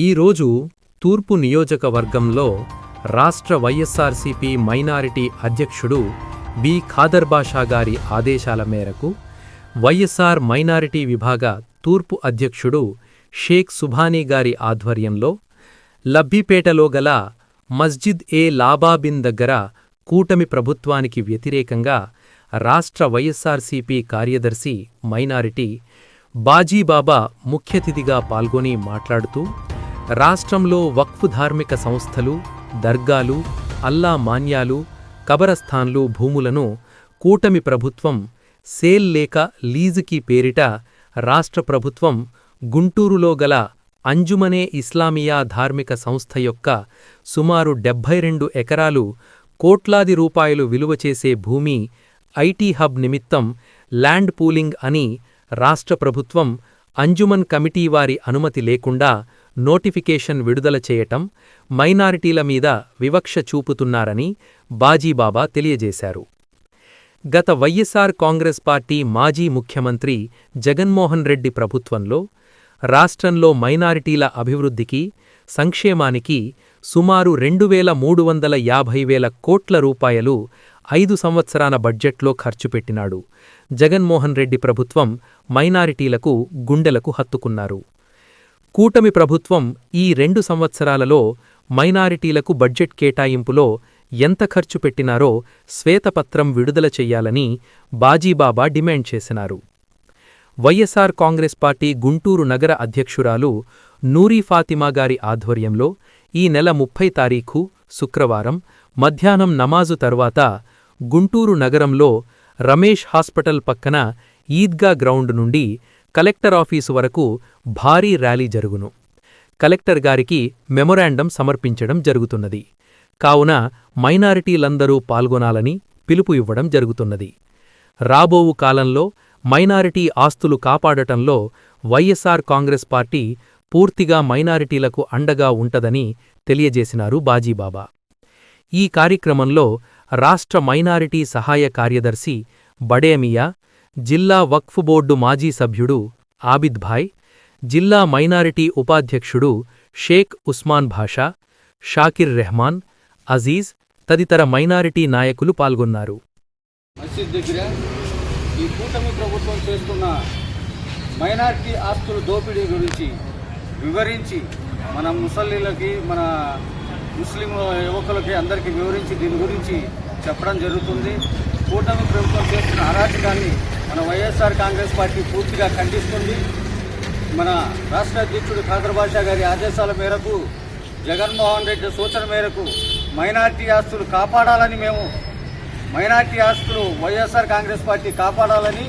ఈరోజు తూర్పు నియోజకవర్గంలో రాష్ట్ర వైఎస్ఆర్సీపీ మైనారిటీ అధ్యక్షుడు బి ఖాదర్ బాషా గారి ఆదేశాల మేరకు వైఎస్ఆర్ మైనారిటీ విభాగ తూర్పు అధ్యక్షుడు షేక్ సుభానీ గారి ఆధ్వర్యంలో లబ్బిపేటలో గల మస్జిద్ ఏ లాబాబిన్ దగ్గర కూటమి ప్రభుత్వానికి వ్యతిరేకంగా రాష్ట్ర వైఎస్ఆర్సీపీ కార్యదర్శి మైనారిటీ బాజీబాబా ముఖ్యతిథిగా పాల్గొని మాట్లాడుతూ రాష్ట్రంలో వక్ఫ్ ధార్మిక సంస్థలు, దర్గాలు, అల్లా మాన్యాలు, కబరస్థాన్లు భూములను కూటమి ప్రభుత్వం సేల్ లేక లీజుకి పేరిట రాష్ట్ర ప్రభుత్వం గుంటూరులో గల అంజుమనే ఇస్లామియా ధార్మిక సంస్థ యొక్క సుమారు 72 ఎకరాలు కోట్లాది రూపాయలు విలువ చేసే భూమి ఐటీ హబ్ నిమిత్తం ల్యాండ్ పూలింగ్ అని రాష్ట్ర ప్రభుత్వం అంజుమన్ కమిటీ వారి అనుమతి లేకుండా నోటిఫికేషన్ విడుదల చేయటం మైనారిటీల మీద వివక్ష చూపుతున్నారని బాజీబాబా తెలియజేశారు. గత వైఎస్ఆర్ కాంగ్రెస్ పార్టీ మాజీ ముఖ్యమంత్రి జగన్మోహన్ రెడ్డి ప్రభుత్వంలో రాష్ట్రంలో మైనారిటీల అభివృద్ధికి, సంక్షేమానికి సుమారు 2,350,000 కోట్ల రూపాయలు 5 సంవత్సరాల బడ్జెట్లో ఖర్చు పెట్టినాడు. జగన్మోహన్ రెడ్డి ప్రభుత్వం మైనారిటీలకు గుండెలకు హత్తుకున్నారు. కూటమి ప్రభుత్వం ఈ 2 సంవత్సరాలలో మైనారిటీలకు బడ్జెట్ కేటాయింపులో ఎంత ఖర్చు పెట్టినారో శ్వేతపత్రం విడుదల చెయ్యాలని బాజీబాబా డిమాండ్ చేసినారు. వైఎస్ఆర్ కాంగ్రెస్ పార్టీ గుంటూరు నగర అధ్యక్షురాలు నూరీ ఫాతిమా గారి ఆధ్వర్యంలో ఈ నెల 30 తారీఖు శుక్రవారం మధ్యాహ్నం నమాజు తర్వాత గుంటూరు నగరంలో రమేష్ హాస్పిటల్ పక్కన ఈద్గా గ్రౌండ్ నుండి కలెక్టర్ ఆఫీసు వరకు భారీ ర్యాలీ జరుగును. కలెక్టర్ గారికి మెమొరాండం సమర్పించడం జరుగుతున్నది. కావున మైనారిటీలందరూ పాల్గొనాలని పిలుపు ఇవ్వడం జరుగుతున్నది. రాబోవు కాలంలో మైనారిటీ ఆస్తులు కాపాడటంలో వైఎస్ఆర్ కాంగ్రెస్ పార్టీ పూర్తిగా మైనారిటీలకు అండగా ఉంటదని తెలియజేసినారు బాజీబాబా. ఈ కార్యక్రమంలో రాష్ట్ర మైనారిటీ సహాయ కార్యదర్శి బడేమియా, జిల్లా వక్ఫ్ బోర్డు మాజీ సభ్యుడు ఆబిద్ భాయ్, జిల్లా మైనారిటీ ఉపాధ్యక్షుడు షేక్ ఉస్మాన్ భాషా, షాకిర్ రెహమాన్, అజీజ్ తదితర మైనారిటీ నాయకులు పాల్గొన్నారు. ఈ కూటమి ప్రభుత్వం చేస్తున్న మైనారిటీ ఆస్తుల దోపిడీ గురించి వివరించి మన ముసలిలకి, మన ముస్లిం యువకులకి అందరికీ వివరించి దీని గురించి చెప్పడం జరుగుతుంది. కూటమి ప్రభుత్వం చేస్తున్న అరాచకాన్ని మన వైఎస్ఆర్ కాంగ్రెస్ పార్టీ పూర్తిగా ఖండిస్తుంది. మన రాష్ట్ర అధ్యక్షుడు ఖాదర్ బాషా గారి ఆదేశాల మేరకు, జగన్మోహన్ రెడ్డి సూచన మేరకు మైనారిటీ ఆస్తులు కాపాడాలని మైనారిటీ ఆస్తులు వైఎస్ఆర్ కాంగ్రెస్ పార్టీ కాపాడాలని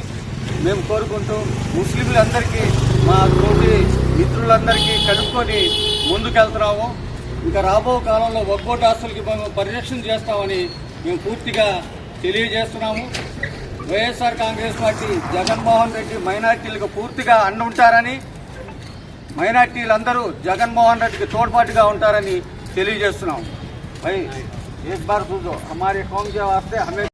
మేము కోరుకుంటూ ముస్లింలందరికీ, మా తోటి మిత్రులందరికీ కలుపుకొని ముందుకెళ్తున్నాము. ఇంకా రాబో కాలంలో ఒక్కోటి ఆస్తులకి మేము పరిరక్షణ చేస్తామని మేము పూర్తిగా తెలియజేస్తున్నాము. వైఎస్ఆర్ కాంగ్రెస్ పార్టీ జగన్మోహన్ రెడ్డి మైనారిటీలకు పూర్తిగా అండ ఉంటారని, మైనారిటీలందరూ జగన్మోహన్ రెడ్డికి తోడ్పాటుగా ఉంటారని తెలియజేస్తున్నాము. भाई एक बार सुनो, हमारे कौम के वास्ते हमें